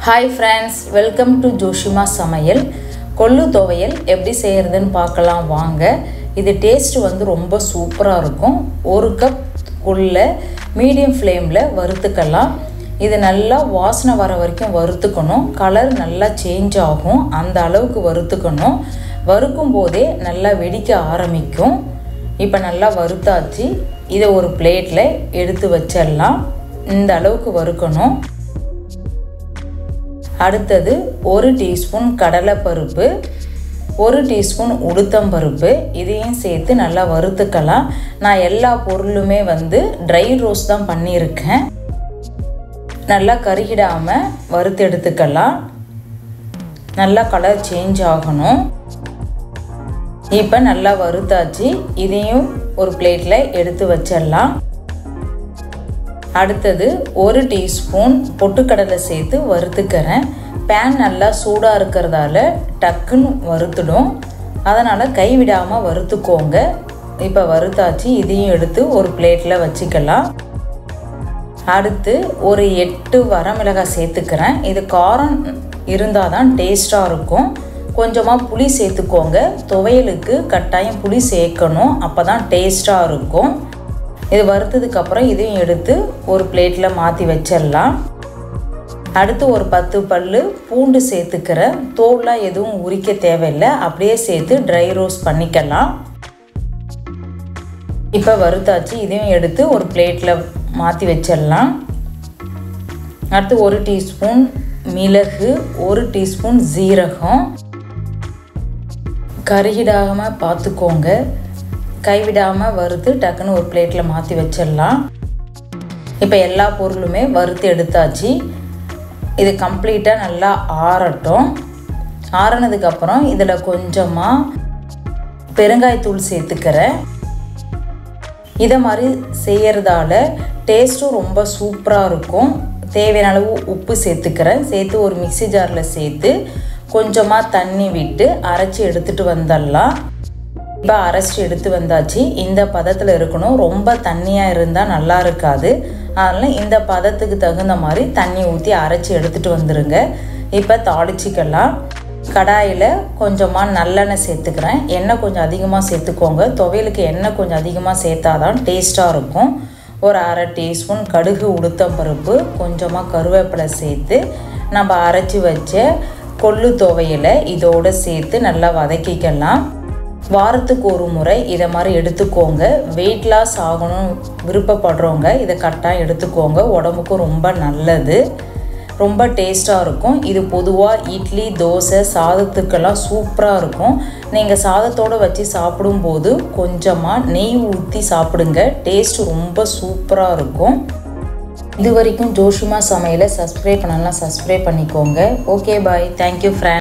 Hi friends, welcome to Joshima சமையல். கொள்ளு துவையல் எப்படி செய்யறதுன்னு பார்க்கலாம் வாங்க. இது டேஸ்ட் வந்து ரொம்ப சூப்பரா இருக்கும். 1 கப் கொள்ளை மீடியம் ஃப்ளேம்ல வறுத்துக்கலாம். இது நல்லா வாசனை வர வரைக்கும் வறுத்துக்கணும். கலர் நல்லா சேஞ்ச் ஆகும். அந்த அளவுக்கு வறுத்துக்கணும். வறுக்கும் போதே நல்லா வெடிக்க ஆரம்பிக்கும். இப்போ நல்லா வறுத்தாச்சு. இதை ஒரு பிளேட்ல எடுத்து வச்சிடலாம். இந்த அளவுக்கு வறுக்கணும். அடுத்தது 1 டீஸ்பூன் கடலைப்பருப்பு, 1 டீஸ்பூன் உளுத்தம்பருப்பு இதையும் சேர்த்து நல்லா வறுத்துக்கலாம். நான் எல்லா பொருளுமே வந்து ட்ரை ரோஸ்ட் தான் பண்ணியிருக்கேன். நல்லா கருகிடாமல் வறுத்து எடுத்துக்கலாம். நல்லா கலர் சேஞ்ச் ஆகணும். இப்போ நல்லா வறுத்தாச்சு. இதையும் ஒரு பிளேட்டில் எடுத்து வச்சிடலாம். அடுத்தது 1 டீஸ்பூன் பொட்டுக்கடலை சேர்த்து வறுத்துக்கிறேன். பேன் நல்லா சூடாக இருக்கிறதால டக்குன்னு வறுத்துடும். அதனால் கைவிடாமல் வறுத்துக்கோங்க. இப்போ வறுத்தாச்சு. இதையும் எடுத்து ஒரு பிளேட்டில் வச்சுக்கலாம். அடுத்து ஒரு 8 வரமிளகாய் சேர்த்துக்கிறேன். இது காரம் இருந்தால் தான் டேஸ்ட்டாக இருக்கும். கொஞ்சமாக புளி சேர்த்துக்கோங்க. துவையலுக்கு கட்டாயம் புளி சேர்க்கணும். அப்போ தான் டேஸ்ட்டாக இருக்கும். இது வறுத்ததுக்கப்புறம் இதையும் எடுத்து ஒரு பிளேட்டில் மாற்றி வச்சிடலாம். அடுத்து ஒரு 10 பல்லு பூண்டு சேர்த்துக்கிறேன். தோல்லாம் எதுவும் உரிக்க தேவையில்லை. அப்படியே சேர்த்து ட்ரை ரோஸ்ட் பண்ணிக்கலாம். இப்போ வறுத்தாச்சு. இதையும் எடுத்து ஒரு பிளேட்டில் மாற்றி வச்சிடலாம். அடுத்து 1 டீஸ்பூன் மிளகு, 1 டீஸ்பூன் ஜீரகம். கருகிடாமல் பார்த்துக்கோங்க. கைவிடாமல் வறுத்து டக்குன்னு ஒரு பிளேட்டில் மாற்றி வச்சிடலாம். இப்போ எல்லா பொருளுமே வறுத்து எடுத்தாச்சு. இது கம்ப்ளீட்டாக நல்லா ஆறட்டும். ஆறினதுக்கப்புறம் இதில் கொஞ்சமாக பெருங்காயத்தூள் சேர்த்துக்கிறேன். இதை மாதிரி செய்கிறதால டேஸ்ட்டும் ரொம்ப சூப்பராக இருக்கும். தேவையான அளவு உப்பு சேர்த்துக்கிறேன். சேர்த்து ஒரு மிக்ஸி ஜாரில் சேர்த்து கொஞ்சமாக தண்ணி விட்டு அரைச்சி எடுத்துகிட்டு வந்துடலாம். இப்போ அரைச்சி எடுத்து வந்தாச்சு. இந்த பதத்தில் இருக்கணும். ரொம்ப தண்ணியாக இருந்தால் நல்லா இருக்காது. அதனால் இந்த பதத்துக்கு தகுந்த மாதிரி தண்ணி ஊற்றி அரைச்சி எடுத்துகிட்டு வந்துடுங்க. இப்போ தாளிச்சிக்கலாம். கடாயில் கொஞ்சமாக நல்லெண்ணெய் சேர்த்துக்கிறேன். எண்ணெய் கொஞ்சம் அதிகமாக சேர்த்துக்கோங்க. துவையலுக்கு எண்ணெய் கொஞ்சம் அதிகமாக சேர்த்தாதான் டேஸ்ட்டாக இருக்கும். ஒரு 1/2 டீஸ்பூன் கடுகு, உளுத்தம்பருப்பு, கொஞ்சமாக கருவேப்பிலை சேர்த்து நம்ம அரைச்சி வச்ச கொள்ளு துவையலை இதோடு சேர்த்து நல்லா வதக்கிக்கலாம். வாரத்துக்கு ஒரு முறை இதை மாதிரி எடுத்துக்கோங்க. வெயிட் லாஸ் ஆகணும் விருப்பப்படுறவங்க இதை கட்டாயம் எடுத்துக்கோங்க. உடம்புக்கும் ரொம்ப நல்லது. ரொம்ப டேஸ்ட்டாக இருக்கும். இது பொதுவாக இட்லி, தோசை, சாதத்துக்கெல்லாம் சூப்பராக இருக்கும். நீங்கள் சாதத்தோடு வச்சு சாப்பிடும்போது கொஞ்சமாக நெய் ஊற்றி சாப்பிடுங்க. டேஸ்ட் ரொம்ப சூப்பராக இருக்கும். இது வரைக்கும் ஜோஷிமா சமையலை சப்ஸ்கிரைப் பண்ணலாம், சப்ஸ்கிரைப் பண்ணிக்கோங்க. Okay bye. Thank you friend.